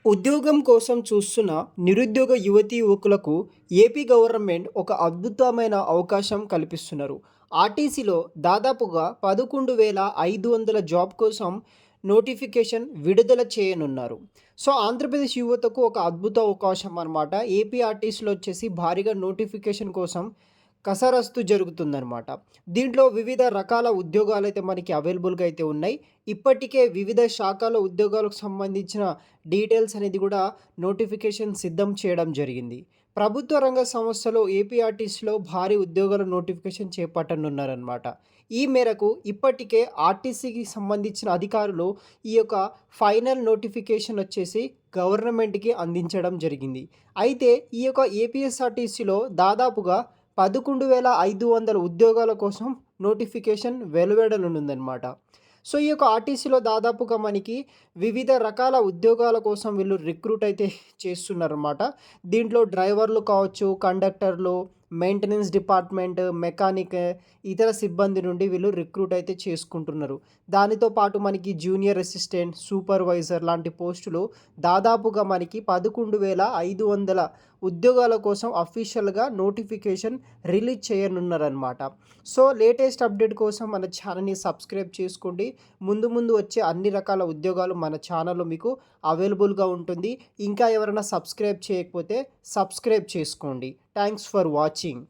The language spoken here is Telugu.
ఉద్యోగం కోసం చూస్తున్న నిరుద్యోగ యువతీ యువకులకు ఏపీ గవర్నమెంట్ ఒక అద్భుతమైన అవకాశం కల్పిస్తున్నారు. ఆర్టీసీలో దాదాపుగా 11,500 జాబ్ కోసం నోటిఫికేషన్ విడుదల చేయనున్నారు. సో, ఆంధ్రప్రదేశ్ యువతకు ఒక అద్భుత అవకాశం అనమాట. ఏపీ ఆర్టీసీలో వచ్చేసి భారీగా నోటిఫికేషన్ కోసం కసరత్తు జరుగుతుందనమాట. దీంట్లో వివిధ రకాల ఉద్యోగాలైతే మనకి అవైలబుల్‌గా అయితే ఉన్నాయి. ఇప్పటికే వివిధ శాఖల ఉద్యోగాలకు సంబంధించిన డీటెయిల్స్ అనేది కూడా నోటిఫికేషన్ సిద్ధం చేయడం జరిగింది. ప్రభుత్వ రంగ సంస్థలో ఏపీఆర్టీసీలో భారీ ఉద్యోగాల నోటిఫికేషన్ చేపట్టనున్నారనమాట. ఈ మేరకు ఇప్పటికే ఆర్టీసీకి సంబంధించిన అధికారులు ఈ యొక్క ఫైనల్ నోటిఫికేషన్ వచ్చేసి గవర్నమెంట్‌కి అందించడం జరిగింది. అయితే ఈ యొక్క ఏపీఎస్ఆర్టీసీలో దాదాపుగా 11,500 ఉద్యోగాల కోసం నోటిఫికేషన్ వెలువడనుందనమాట. సో, ఈ యొక్క ఆర్టీసీలో దాదాపుగా మనకి వివిధ రకాల ఉద్యోగాల కోసం వీళ్ళు రిక్రూట్ అయితే చేస్తున్నారనమాట. దీంట్లో డ్రైవర్లు కావచ్చు, కండక్టర్లు, మెయింటెనెన్స్ డిపార్ట్మెంట్, మెకానిక్, ఇతర సిబ్బంది నుండి వీళ్ళు రిక్రూట్ అయితే చేసుకుంటున్నారు. దానితో పాటు మనకి జూనియర్ అసిస్టెంట్, సూపర్వైజర్ లాంటి పోస్టులు దాదాపుగా మనకి 11,500 ఉద్యోగాల కోసం అఫీషియల్‌గా నోటిఫికేషన్ రిలీజ్ చేయనున్నారనమాట. సో, లేటెస్ట్ అప్డేట్ కోసం మన ఛానల్‌ని సబ్స్క్రైబ్ చేసుకోండి. ముందు ముందు వచ్చే అన్ని రకాల ఉద్యోగాలు మన ఛానల్‌లో మీకు అవైలబుల్‌గా ఉంటుంది. ఇంకా ఎవరైనా సబ్స్క్రైబ్ చేయకపోతే సబ్స్క్రైబ్ చేసుకోండి. Thanks for watching.